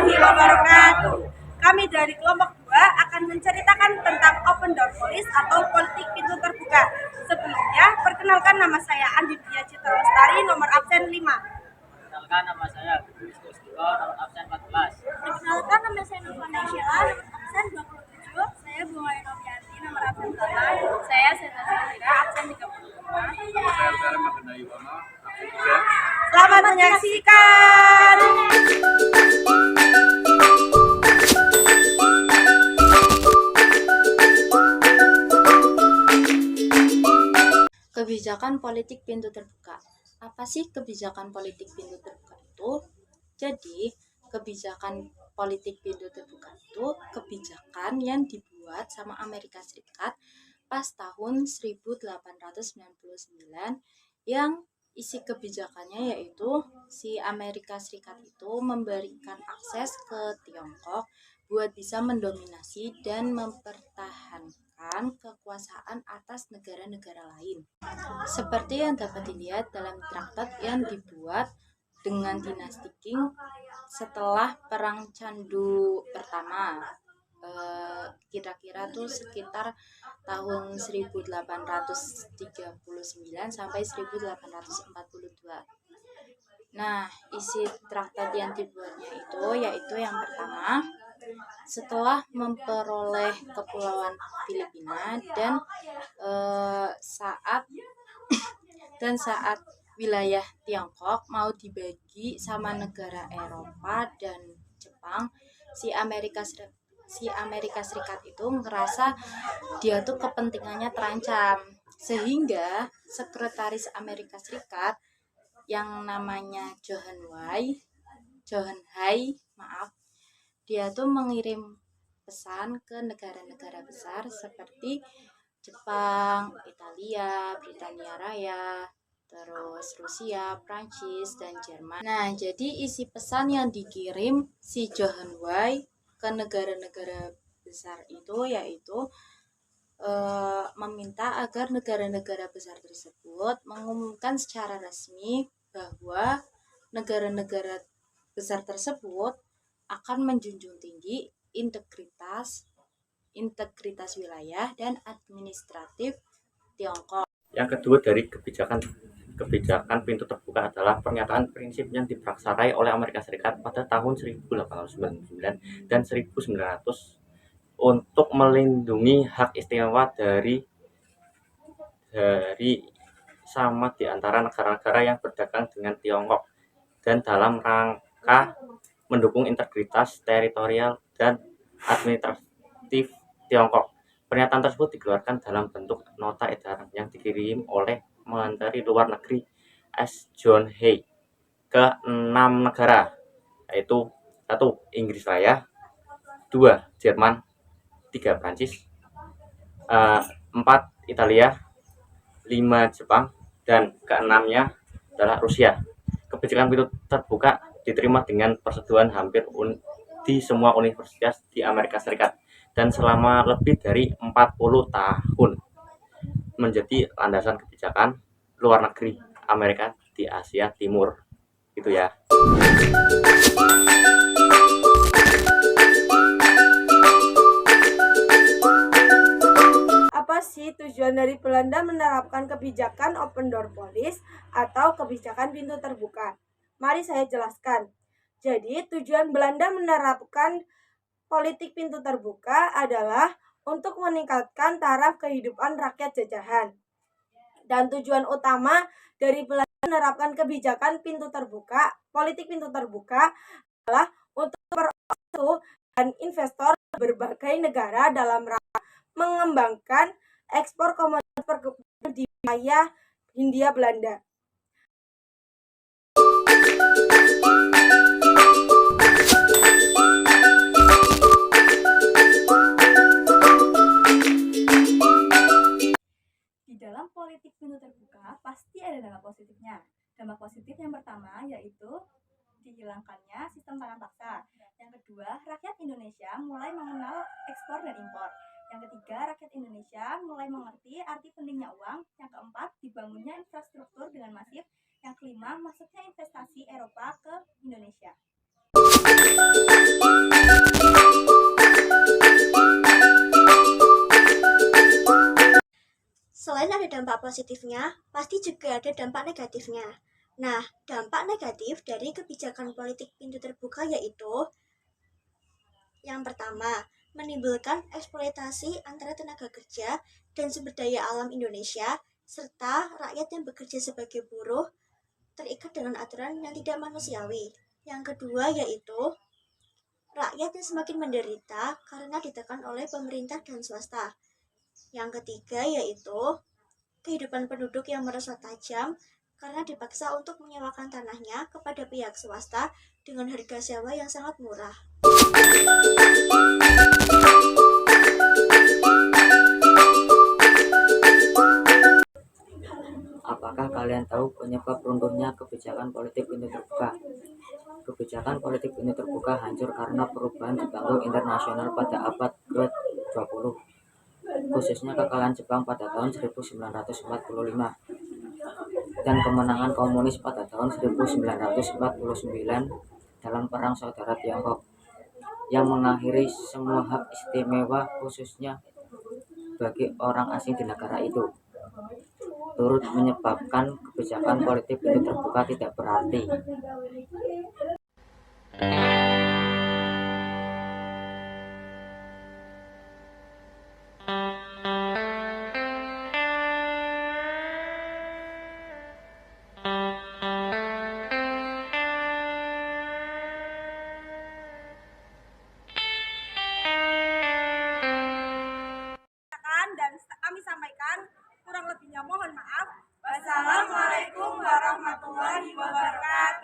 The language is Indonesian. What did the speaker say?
warahmatullahi wabarakatuh. Kami dari kelompok 2 akan menceritakan tentang Open Door Policy atau politik pintu terbuka. Sebelumnya, perkenalkan nama saya Anditya Citra Lestari, nomor absen 5. Perkenalkan nama saya Wisnu Sutiko, nomor absen 14. Perkenalkan nama saya Novana Isyela, nomor absen 27. Saya Bunga Enovianti, nomor absen 8. Saya Seta Satira, absen 35. Saya Utara Magena Iwono, absen 3. Selamat menyaksikan. Kebijakan politik pintu terbuka. Apa sih kebijakan politik pintu terbuka itu? Jadi, kebijakan politik pintu terbuka itu kebijakan yang dibuat sama Amerika Serikat pas tahun 1899 yang isi kebijakannya yaitu si Amerika Serikat itu memberikan akses ke Tiongkok buat bisa mendominasi dan mempertahankan kekuasaan atas negara-negara lain. Seperti yang dapat dilihat dalam traktat yang dibuat dengan dinasti Qing setelah Perang Candu pertama, kira-kira tuh sekitar tahun 1839 sampai 1842. Nah, isi traktat yang dibuatnya itu yaitu yang pertama, setelah memperoleh kepulauan Filipina dan saat wilayah Tiongkok mau dibagi sama negara Eropa dan Jepang, si Amerika Serikat itu ngerasa dia tuh kepentingannya terancam, sehingga sekretaris Amerika Serikat yang namanya John Hay, dia tuh mengirim pesan ke negara-negara besar seperti Jepang, Italia, Britania Raya, terus Rusia, Prancis, dan Jerman. Nah, jadi isi pesan yang dikirim si John Hay ke negara-negara besar itu yaitu meminta agar negara-negara besar tersebut mengumumkan secara resmi bahwa negara-negara besar tersebut akan menjunjung tinggi integritas wilayah dan administratif Tiongkok. Yang kedua dari kebijakan pintu terbuka adalah pernyataan prinsip yang diprakarsai oleh Amerika Serikat pada tahun 1899 dan 1900 untuk melindungi hak istimewa dari sama di antara negara-negara yang berdagang dengan Tiongkok dan dalam rangka mendukung integritas teritorial dan administratif Tiongkok. Pernyataan tersebut dikeluarkan dalam bentuk nota edaran yang dikirim oleh Menteri Luar Negeri S. John Hay ke 6 negara, yaitu 1. Inggris Raya, 2. Jerman, 3. Prancis, 4. Italia, 5. Jepang, dan ke-6-nya adalah Rusia. Kebijakan pintu terbuka diterima dengan persetujuan hampir di semua universitas di Amerika Serikat dan selama lebih dari 40 tahun menjadi landasan kebijakan luar negeri Amerika di Asia Timur. Gitu ya. Apa sih tujuan dari Belanda menerapkan kebijakan Open Door Policy atau kebijakan pintu terbuka? Mari saya jelaskan. Jadi, tujuan Belanda menerapkan politik pintu terbuka adalah untuk meningkatkan taraf kehidupan rakyat jajahan. Dan tujuan utama dari Belanda menerapkan kebijakan politik pintu terbuka adalah untuk memperoleh dan investor berbagai negara dalam rangka mengembangkan ekspor komoditas perkebunan di wilayah Hindia Belanda. Di dalam politik pintu terbuka pasti ada dampak positifnya. Dampak positif yang pertama yaitu dihilangkannya sistem tanam paksa. Yang kedua, rakyat Indonesia mulai mengenal ekspor dan impor. Yang ketiga, rakyat Indonesia mulai mengerti arti pentingnya uang. Yang keempat, dibangunnya infrastruktur dengan masif. Yang kelima, masuknya investasi Eropa ke Indonesia. Selain ada dampak positifnya, pasti juga ada dampak negatifnya. Nah, dampak negatif dari kebijakan politik pintu terbuka yaitu yang pertama, menimbulkan eksploitasi antara tenaga kerja dan sumber daya alam Indonesia, serta rakyat yang bekerja sebagai buruh terikat dengan aturan yang tidak manusiawi. Yang kedua yaitu rakyat yang semakin menderita karena ditekan oleh pemerintah dan swasta. Yang ketiga yaitu kehidupan penduduk yang merosot tajam karena dipaksa untuk menyewakan tanahnya kepada pihak swasta dengan harga sewa yang sangat murah. Apakah kalian tahu penyebab runtuhnya kebijakan politik pintu terbuka? Kebijakan politik pintu terbuka hancur karena perubahan di panggung internasional pada abad ke-20, khususnya kekalahan Jepang pada tahun 1945 dan kemenangan komunis pada tahun 1949 dalam Perang Saudara Tiongkok, yang mengakhiri semua hak istimewa khususnya bagi orang asing di negara itu, turut menyebabkan kebijakan politik pintu terbuka tidak berarti. Dan kami sampaikan, kurang lebihnya mohon maaf. Wassalamualaikum warahmatullahi wabarakatuh.